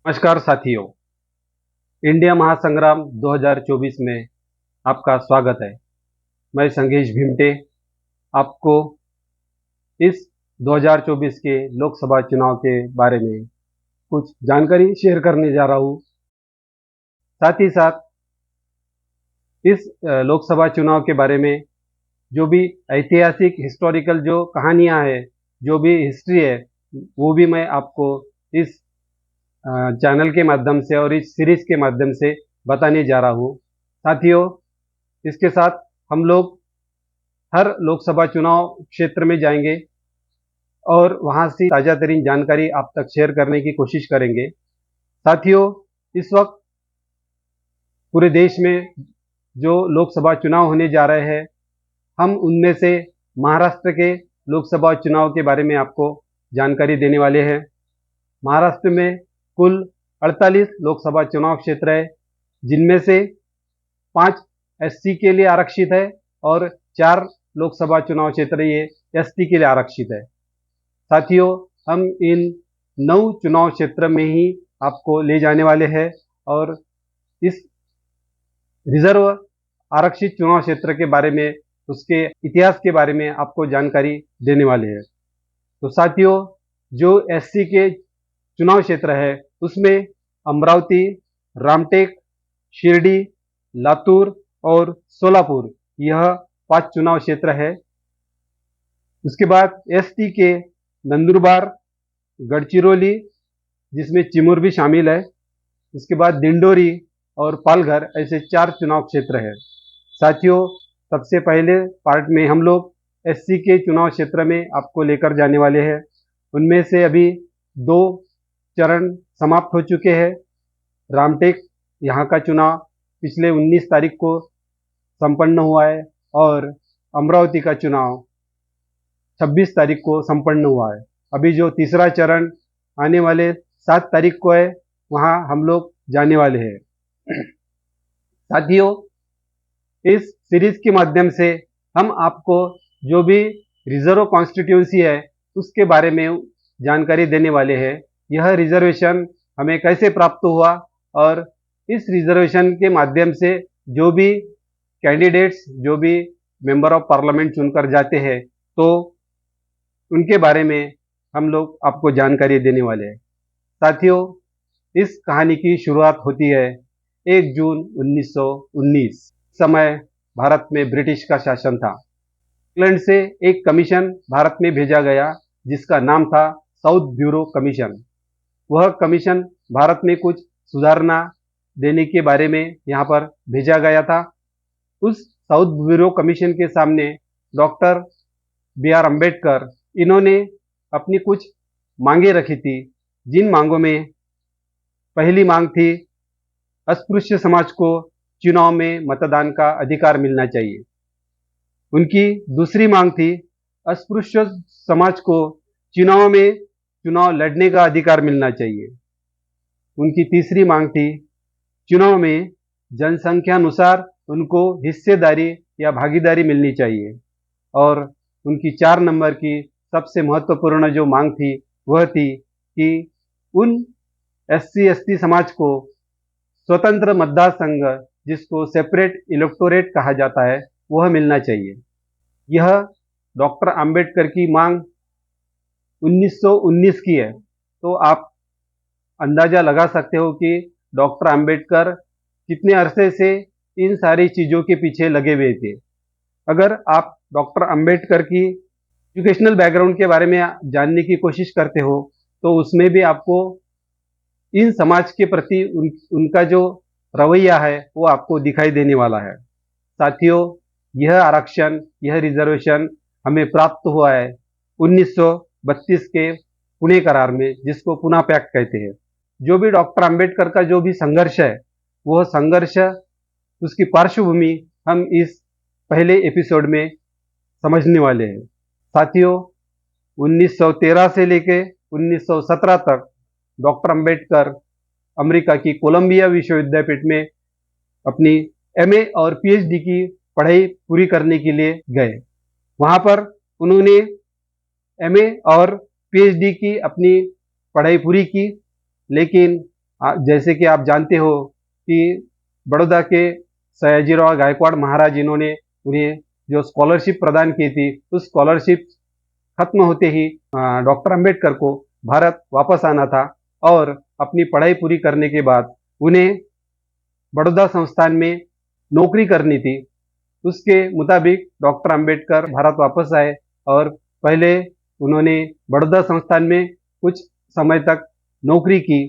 नमस्कार साथियों। इंडिया महासंग्राम 2024 में आपका स्वागत है। मैं संगेश भीमटे आपको इस 2024 के लोकसभा चुनाव के बारे में कुछ जानकारी शेयर करने जा रहा हूँ। साथ ही साथ इस लोकसभा चुनाव के बारे में जो भी ऐतिहासिक हिस्टोरिकल जो कहानियाँ हैं, जो भी हिस्ट्री है, वो भी मैं आपको इस चैनल के माध्यम से और इस सीरीज के माध्यम से बताने जा रहा हूँ। साथियों, इसके साथ हम लोग हर लोकसभा चुनाव क्षेत्र में जाएंगे और वहां से ताज़ा तरीन जानकारी आप तक शेयर करने की कोशिश करेंगे। साथियों, इस वक्त पूरे देश में जो लोकसभा चुनाव होने जा रहे हैं, हम उनमें से महाराष्ट्र के लोकसभा चुनाव के बारे में आपको जानकारी देने वाले हैं। महाराष्ट्र में कुल 48 लोकसभा चुनाव क्षेत्र है, जिनमें से 5 एससी के लिए आरक्षित है और 4 लोकसभा चुनाव क्षेत्र ये एसटी के लिए आरक्षित है। साथियों, हम इन 9 चुनाव क्षेत्र में ही आपको ले जाने वाले हैं और इस रिजर्व आरक्षित चुनाव क्षेत्र के बारे में, उसके इतिहास के बारे में आपको जानकारी देने वाले हैं। तो साथियों, जो एससी के चुनाव क्षेत्र है उसमें अमरावती, रामटेक, शिरडी, लातूर और सोलापुर यह 5 चुनाव क्षेत्र है। उसके बाद एसटी के नंदुरबार, गढ़चिरौली जिसमें चिमूर भी शामिल है, उसके बाद दिंडोरी और पालघर, ऐसे 4 चुनाव क्षेत्र है। साथियों, सबसे पहले पार्ट में हम लोग एससी के चुनाव क्षेत्र में आपको लेकर जाने वाले हैं। उनमें से अभी 2 चरण समाप्त हो चुके हैं। रामटेक यहाँ का चुनाव पिछले 19 तारीख को संपन्न हुआ है और अमरावती का चुनाव 26 तारीख को संपन्न हुआ है। अभी जो तीसरा चरण आने वाले 7 तारीख को है, वहाँ हम लोग जाने वाले हैं। साथियों, इस सीरीज के माध्यम से हम आपको जो भी रिजर्व कॉन्स्टिट्यूंसी है उसके बारे में जानकारी देने वाले हैं। यह रिजर्वेशन हमें कैसे प्राप्त हुआ और इस रिजर्वेशन के माध्यम से जो भी कैंडिडेट्स, जो भी मेंबर ऑफ पार्लियामेंट चुनकर जाते हैं, तो उनके बारे में हम लोग आपको जानकारी देने वाले हैं। साथियों, इस कहानी की शुरुआत होती है 1 जून 1919। समय भारत में ब्रिटिश का शासन था। इंग्लैंड से एक कमीशन भारत में भेजा गया जिसका नाम था साउथ ब्यूरो कमीशन। वह कमीशन भारत में कुछ सुधारना देने के बारे में यहाँ पर भेजा गया था। उस साउथ ब्यूरो कमीशन के सामने डॉक्टर B.R. अम्बेडकर, इन्होंने अपनी कुछ मांगे रखी थी, जिन मांगों में पहली मांग थी अस्पृश्य समाज को चुनाव में मतदान का अधिकार मिलना चाहिए। उनकी दूसरी मांग थी अस्पृश्य समाज को चुनाव में चुनाव लड़ने का अधिकार मिलना चाहिए। उनकी तीसरी मांग थी चुनाव में जनसंख्या अनुसार उनको हिस्सेदारी या भागीदारी मिलनी चाहिए। और उनकी 4 नंबर की सबसे महत्वपूर्ण जो मांग थी वह थी कि उन SC ST समाज को स्वतंत्र मतदार संघ, जिसको सेपरेट इलेक्टोरेट कहा जाता है, वह मिलना चाहिए। यह डॉक्टर अंबेडकर की मांग 1919 की है। तो आप अंदाजा लगा सकते हो कि डॉक्टर अंबेडकर कितने अरसे से इन सारी चीज़ों के पीछे लगे हुए थे। अगर आप डॉक्टर अंबेडकर की एजुकेशनल बैकग्राउंड के बारे में जानने की कोशिश करते हो तो उसमें भी आपको इन समाज के प्रति उनका जो रवैया है वो आपको दिखाई देने वाला है। साथियों, यह आरक्षण, यह रिजर्वेशन हमें प्राप्त हुआ है 1932 के पुणे करार में, जिसको पुणे पैक्ट कहते हैं। जो भी डॉक्टर अंबेडकर का जो भी संघर्ष है, वह संघर्ष, उसकी पार्श्वभूमि हम इस पहले एपिसोड में समझने वाले हैं। साथियों, 1913 से लेके 1917 तक डॉक्टर अंबेडकर अमेरिका की कोलंबिया विश्वविद्यापीठ में अपनी MA और PhD की पढ़ाई पूरी करने के लिए गए। वहाँ पर उन्होंने MA और PhD की अपनी पढ़ाई पूरी की, लेकिन जैसे कि आप जानते हो कि बड़ौदा के सयाजीराव गायकवाड़ महाराज इन्होंने उन्हें जो स्कॉलरशिप प्रदान की थी, उस स्कॉलरशिप खत्म होते ही डॉक्टर अंबेडकर को भारत वापस आना था और अपनी पढ़ाई पूरी करने के बाद उन्हें बड़ौदा संस्थान में नौकरी करनी थी। उसके मुताबिक डॉक्टर अंबेडकर भारत वापस आए और पहले उन्होंने बड़ौदा संस्थान में कुछ समय तक नौकरी की,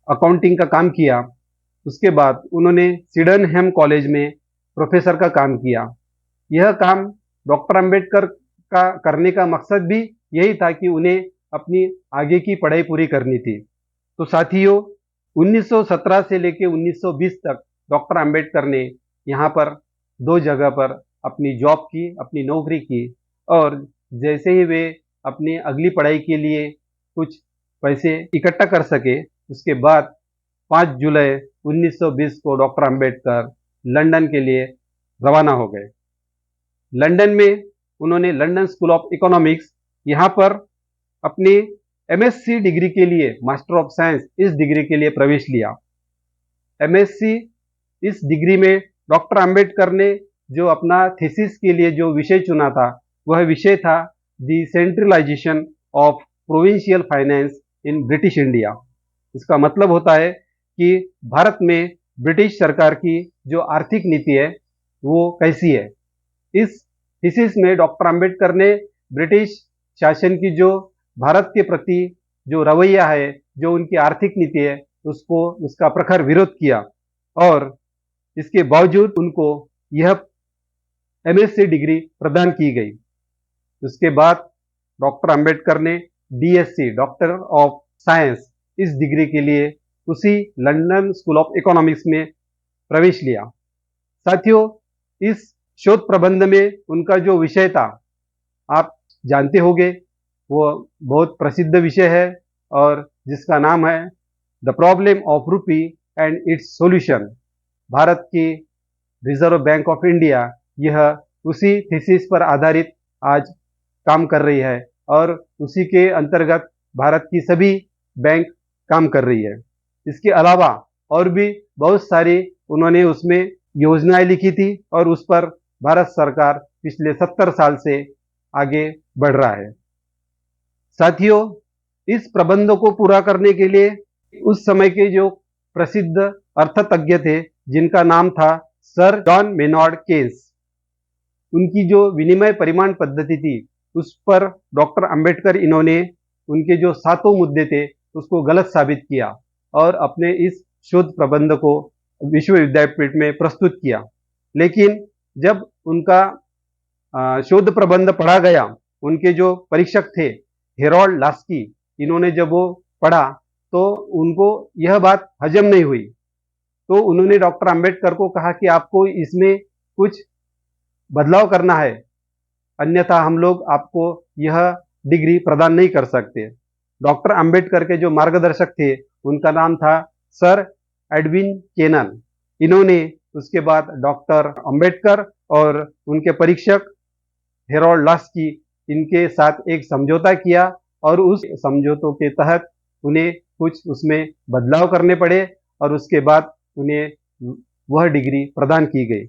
अकाउंटिंग का काम किया। उसके बाद उन्होंने सिडनहैम कॉलेज में प्रोफेसर का काम किया। यह काम डॉक्टर अंबेडकर का करने का मकसद भी यही था कि उन्हें अपनी आगे की पढ़ाई पूरी करनी थी। तो साथियों, 1917 से लेकर 1920 तक डॉक्टर अंबेडकर ने यहाँ पर दो जगह पर अपनी जॉब की, अपनी नौकरी की और जैसे ही वे अपनी अगली पढ़ाई के लिए कुछ पैसे इकट्ठा कर सके, उसके बाद 5 जुलाई 1920 को डॉक्टर अंबेडकर लंदन के लिए रवाना हो गए। लंदन में उन्होंने लंदन स्कूल ऑफ इकोनॉमिक्स यहाँ पर अपनी एमएससी डिग्री के लिए, मास्टर ऑफ साइंस इस डिग्री के लिए प्रवेश लिया। एमएससी इस डिग्री में डॉक्टर अंबेडकर ने जो अपना थीसिस के लिए जो विषय चुना था, वह विषय था the centralisation of provincial finance in British India. इसका मतलब होता है कि भारत में ब्रिटिश सरकार की जो आर्थिक नीति है वो कैसी है। इस थीसिस में डॉक्टर अंबेडकर ने ब्रिटिश शासन की जो भारत के प्रति जो रवैया है, जो उनकी आर्थिक नीति है, उसका प्रखर विरोध किया और इसके बावजूद उनको यह एमएससी डिग्री प्रदान की गई। उसके बाद डॉक्टर अंबेडकर ने डीएससी, डॉक्टर ऑफ साइंस इस डिग्री के लिए उसी लंदन स्कूल ऑफ इकोनॉमिक्स में प्रवेश लिया। साथियों, इस शोध प्रबंध में उनका जो विषय था, आप जानते होंगे, वो बहुत प्रसिद्ध विषय है और जिसका नाम है the problem of rupee and it's solution. Bharat की रिजर्व बैंक ऑफ इंडिया यह उसी थीसिस पर आधारित आज काम कर रही है और उसी के अंतर्गत भारत की सभी बैंक काम कर रही है। इसके अलावा और भी बहुत सारी उन्होंने उसमें योजनाएं लिखी थी और उस पर भारत सरकार पिछले 70 साल से आगे बढ़ रहा है। साथियों, इस प्रबंध को पूरा करने के लिए उस समय के जो प्रसिद्ध अर्थतज्ञ थे, जिनका नाम था सर जॉन मेनॉर्ड केन्स, उनकी जो विनिमय परिमाण पद्धति थी, उस पर डॉक्टर अंबेडकर इन्होंने उनके जो 7 मुद्दे थे उसको गलत साबित किया और अपने इस शोध प्रबंध को विश्व विद्यापीठ में प्रस्तुत किया। लेकिन जब उनका शोध प्रबंध पढ़ा गया, उनके जो परीक्षक थे हेरोल्ड लास्की, इन्होंने जब वो पढ़ा तो उनको यह बात हजम नहीं हुई। तो उन्होंने डॉक्टर अंबेडकर को कहा कि आपको इसमें कुछ बदलाव करना है, अन्यथा हम लोग आपको यह डिग्री प्रदान नहीं कर सकते। डॉक्टर अंबेडकर के जो मार्गदर्शक थे, उनका नाम था सर एडविन केनन। इन्होंने उसके बाद डॉक्टर अंबेडकर और उनके परीक्षक हेरोल्ड लास्की, इनके साथ एक समझौता किया और उस समझौतों के तहत उन्हें कुछ उसमें बदलाव करने पड़े और उसके बाद उन्हें वह डिग्री प्रदान की गई।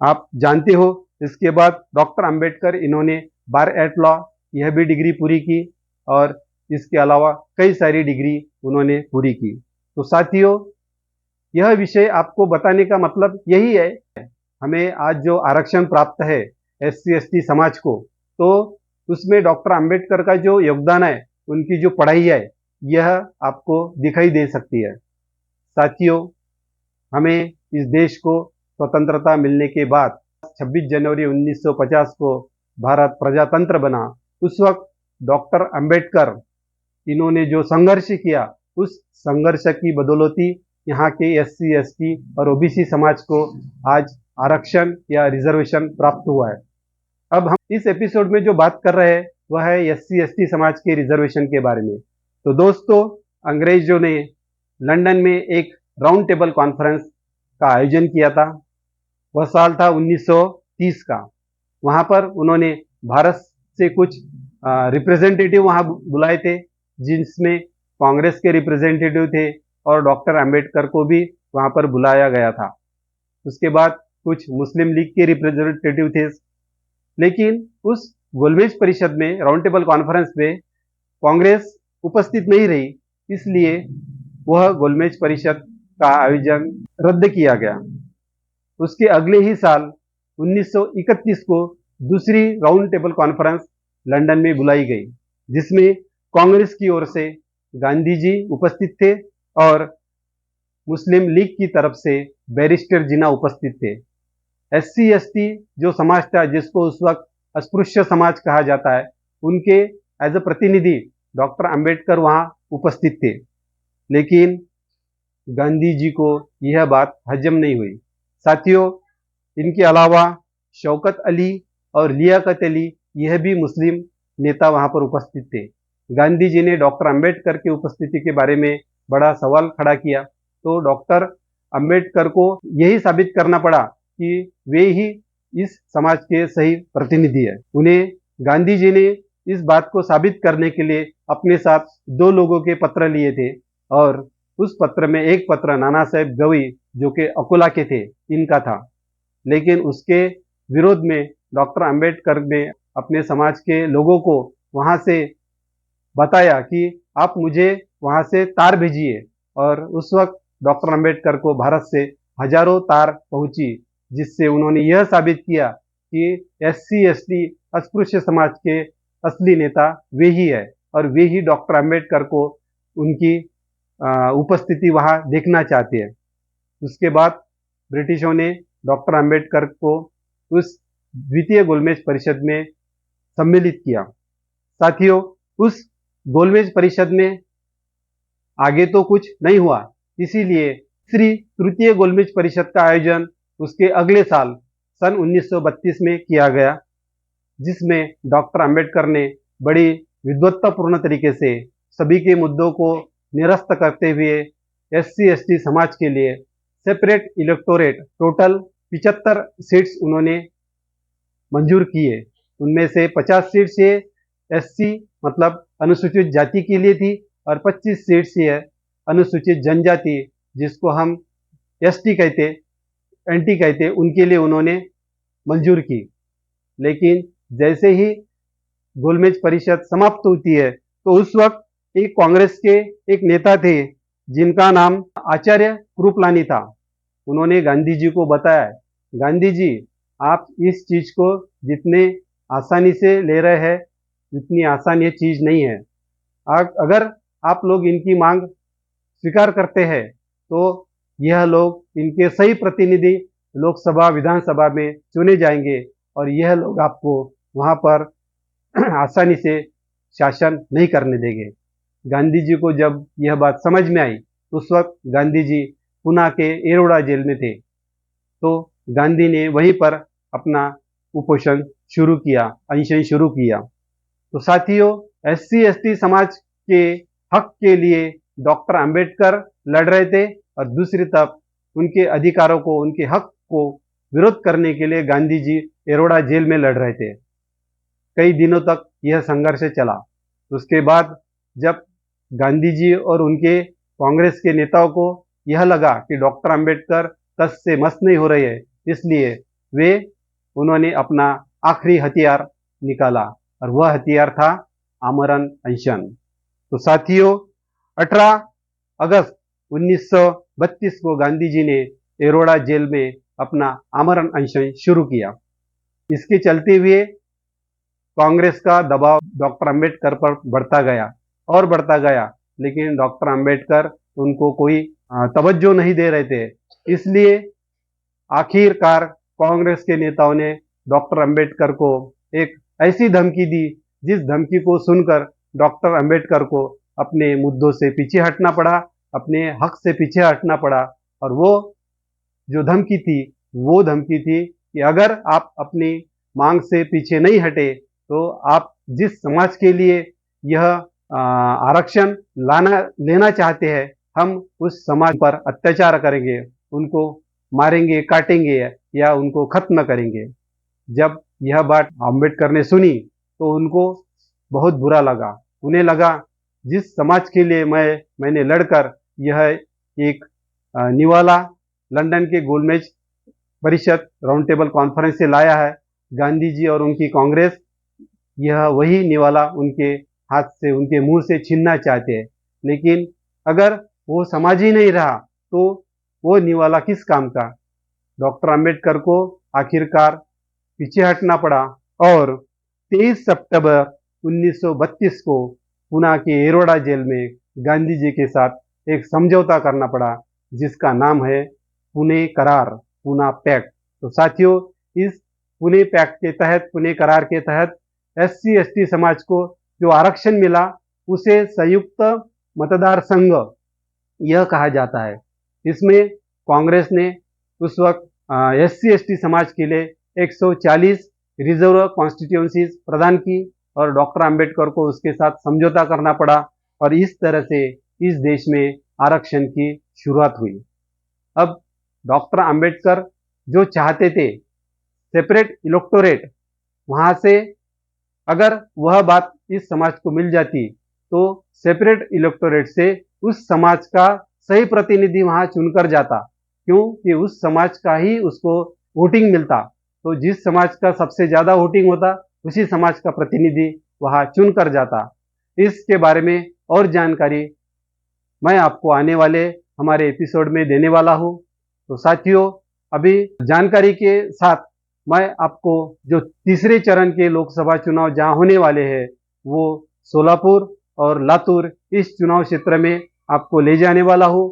आप जानते हो, इसके बाद डॉक्टर अंबेडकर इन्होंने बार एट लॉ यह भी डिग्री पूरी की और इसके अलावा कई सारी डिग्री उन्होंने पूरी की। तो साथियों, यह विषय आपको बताने का मतलब यही है, हमें आज जो आरक्षण प्राप्त है एससी एसटी समाज को, तो उसमें डॉक्टर अंबेडकर का जो योगदान है, उनकी जो पढ़ाई है, यह आपको दिखाई दे सकती है। साथियों, हमें इस देश को स्वतंत्रता मिलने के बाद 26 जनवरी 1950 को भारत प्रजातंत्र बना। उस वक्त डॉक्टर अंबेडकर इन्होंने जो संघर्ष किया, उस संघर्ष की बदौलती यहाँ के एससी एसटी और ओबीसी समाज को आज आरक्षण या रिजर्वेशन प्राप्त हुआ है। अब हम इस एपिसोड में जो बात कर रहे हैं वह है एससी एसटी समाज के रिजर्वेशन के बारे में। तो दोस्तों, अंग्रेजों ने लंदन में एक राउंड टेबल कॉन्फ्रेंस का आयोजन किया था। वह साल था 1930 का। वहाँ पर उन्होंने भारत से कुछ रिप्रेजेंटेटिव वहाँ बुलाए थे, जिसमें कांग्रेस के रिप्रेजेंटेटिव थे, और डॉक्टर अंबेडकर को भी वहां पर बुलाया गया था। उसके बाद कुछ मुस्लिम लीग के रिप्रेजेंटेटिव थे, लेकिन उस गोलमेज परिषद में, राउंड टेबल कॉन्फ्रेंस में कांग्रेस उपस्थित नहीं रही, इसलिए वह गोलमेज परिषद का आयोजन रद्द किया गया। उसके अगले ही साल 1931 को दूसरी राउंड टेबल कॉन्फ्रेंस लंदन में बुलाई गई, जिसमें कांग्रेस की ओर से गांधी जी उपस्थित थे और मुस्लिम लीग की तरफ से बैरिस्टर जिन्ना उपस्थित थे। एससी एसटी जो समाज था, जिसको उस वक्त अस्पृश्य समाज कहा जाता है, उनके एज अ प्रतिनिधि डॉक्टर अंबेडकर वहां उपस्थित थे। लेकिन गांधी जी को यह बात हजम नहीं हुई। साथियों, इनके अलावा शौकत अली और लियाकत अली, यह भी मुस्लिम नेता वहां पर उपस्थित थे। गांधी जी ने डॉक्टर अंबेडकर की उपस्थिति के बारे में बड़ा सवाल खड़ा किया, तो डॉक्टर अंबेडकर को यही साबित करना पड़ा कि वे ही इस समाज के सही प्रतिनिधि है। उन्हें गांधी जी ने इस बात को साबित करने के लिए अपने साथ दो लोगों के पत्र लिए थे, और उस पत्र में एक पत्र नाना साहेब गवई, जो कि अकोला के थे, इनका था। लेकिन उसके विरोध में डॉक्टर अंबेडकर ने अपने समाज के लोगों को वहां से बताया कि आप मुझे वहां से तार भेजिए, और उस वक्त डॉक्टर अंबेडकर को भारत से हजारों तार पहुंची, जिससे उन्होंने यह साबित किया कि एससी एसटी अस्पृश्य समाज के असली नेता वे ही है, और वे ही डॉक्टर अंबेडकर को उनकी उपस्थिति वहां देखना चाहते हैं। उसके बाद ब्रिटिशों ने डॉक्टर अंबेडकर को उस द्वितीय गोलमेज परिषद में सम्मिलित किया। साथियों, उस गोलमेज परिषद में आगे तो कुछ नहीं हुआ, इसीलिए तृतीय गोलमेज परिषद का आयोजन उसके अगले साल सन 1932 में किया गया, जिसमें डॉक्टर अंबेडकर ने बड़ी विद्वत्तापूर्ण तरीके से सभी के मुद्दों को निरस्त करते हुए एससी एसटी समाज के लिए सेपरेट इलेक्टोरेट टोटल 75 सीट्स उन्होंने मंजूर किए। उनमें से 50 सीट्स ये एससी मतलब अनुसूचित जाति के लिए थी, और 25 सीट्स ये अनुसूचित जनजाति, जिसको हम एसटी कहते, एनटी कहते, उनके लिए उन्होंने मंजूर की। लेकिन जैसे ही गोलमेज परिषद समाप्त होती है, तो उस वक्त एक कांग्रेस के एक नेता थे, जिनका नाम आचार्य कृपलानी था। उन्होंने गांधी जी को बताया, गांधी जी, आप इस चीज को जितने आसानी से ले रहे हैं, इतनी आसान ये चीज नहीं है। अगर आप लोग इनकी मांग स्वीकार करते हैं, तो यह लोग, इनके सही प्रतिनिधि लोकसभा विधानसभा में चुने जाएंगे, और यह लोग आपको वहां पर आसानी से शासन नहीं करने देंगे। गांधी जी को जब यह बात समझ में आई, उस वक्त गांधी जी पुणे के एरोड़ा जेल में थे, तो गांधी ने वहीं पर अपना उपोषण शुरू किया, अनशन शुरू किया। तो साथियों, एससी एसटी समाज के हक के लिए डॉक्टर अंबेडकर लड़ रहे थे, और दूसरी तरफ उनके अधिकारों को, उनके हक को विरोध करने के लिए गांधी जी एरोड़ा जेल में लड़ रहे थे। कई दिनों तक यह संघर्ष चला। उसके बाद जब गांधी जी और उनके कांग्रेस के नेताओं को यह लगा कि डॉक्टर अंबेडकर तस से मस नहीं हो रहे हैं, इसलिए उन्होंने अपना आखिरी हथियार निकाला, और वह हथियार था आमरण अनशन। तो साथियों, 18 अगस्त 1932 को गांधी जी ने एरोड़ा जेल में अपना आमरण अनशन शुरू किया। इसके चलते हुए कांग्रेस का दबाव डॉक्टर अंबेडकर पर बढ़ता गया और बढ़ता गया, लेकिन डॉक्टर अंबेडकर उनको कोई तवज्जो नहीं दे रहे थे। इसलिए आखिरकार कांग्रेस के नेताओं ने डॉक्टर अंबेडकर को एक ऐसी धमकी दी, जिस धमकी को सुनकर डॉक्टर अंबेडकर को अपने मुद्दों से पीछे हटना पड़ा, अपने हक से पीछे हटना पड़ा। और वो जो धमकी थी, वो धमकी थी कि अगर आप अपनी मांग से पीछे नहीं हटे, तो आप जिस समाज के लिए यह आरक्षण लेना चाहते हैं, हम उस समाज पर अत्याचार करेंगे, उनको मारेंगे, काटेंगे, या उनको खत्म करेंगे। जब यह बात अंबेडकर ने सुनी, तो उनको बहुत बुरा लगा। उन्हें लगा, जिस समाज के लिए मैंने लड़कर यह एक निवाला लंदन के गोलमेज परिषद राउंड टेबल कॉन्फ्रेंस से लाया है। गांधी जी और उनकी कांग्रेस यह वही निवाला उनके हाथ से, उनके मुंह से छीनना चाहते हैं। लेकिन अगर वो समाज ही नहीं रहा तो वो निवाला किस काम का। डॉक्टर अंबेडकर को आखिरकार पीछे हटना पड़ा और 23 सितंबर 1932 को पुणे के एरोडा जेल में गांधी जी के साथ एक समझौता करना पड़ा, जिसका नाम है पुणे करार, पुणे पैक्ट। तो साथियों, इस पुणे पैक्ट के तहत, पुणे करार के तहत SC ST समाज को जो आरक्षण मिला उसे संयुक्त मतदार संघ यह कहा जाता है। इसमें कांग्रेस ने उस वक्त SC ST समाज के लिए 140 रिजर्व कॉन्स्टिट्यूएंसीज प्रदान की और डॉक्टर अंबेडकर को उसके साथ समझौता करना पड़ा और इस तरह से इस देश में आरक्षण की शुरुआत हुई। अब डॉक्टर अंबेडकर जो चाहते थे सेपरेट इलेक्टोरेट, वहां से अगर वह बात इस समाज को मिल जाती तो सेपरेट इलेक्टोरेट से उस समाज का सही प्रतिनिधि वहां चुनकर जाता, क्योंकि उस समाज का ही उसको वोटिंग मिलता। तो जिस समाज का सबसे ज्यादा वोटिंग होता उसी समाज का प्रतिनिधि वहां चुनकर जाता। इसके बारे में और जानकारी मैं आपको आने वाले हमारे एपिसोड में देने वाला हूं। तो साथियों, अभी जानकारी के साथ मैं आपको जो तीसरे चरण के लोकसभा चुनाव जहां होने वाले हैं वो सोलापुर और लातूर इस चुनाव क्षेत्र में आपको ले जाने वाला हूं।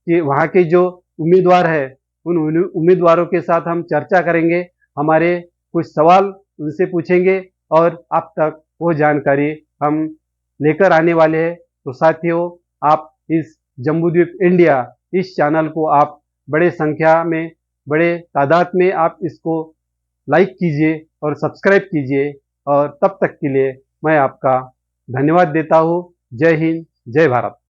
वहां के जो उम्मीदवार है उन उम्मीदवारों के साथ हम चर्चा करेंगे, हमारे कुछ सवाल उनसे पूछेंगे और आप तक वो जानकारी हम लेकर आने वाले हैं। तो साथियों, आप इस जम्बूद्वीप इंडिया इस चैनल को आप बड़े संख्या में, बड़े तादाद में आप इसको लाइक कीजिए और सब्सक्राइब कीजिए। और तब तक के लिए मैं आपका धन्यवाद देता हूँ। जय हिंद, जय भारत।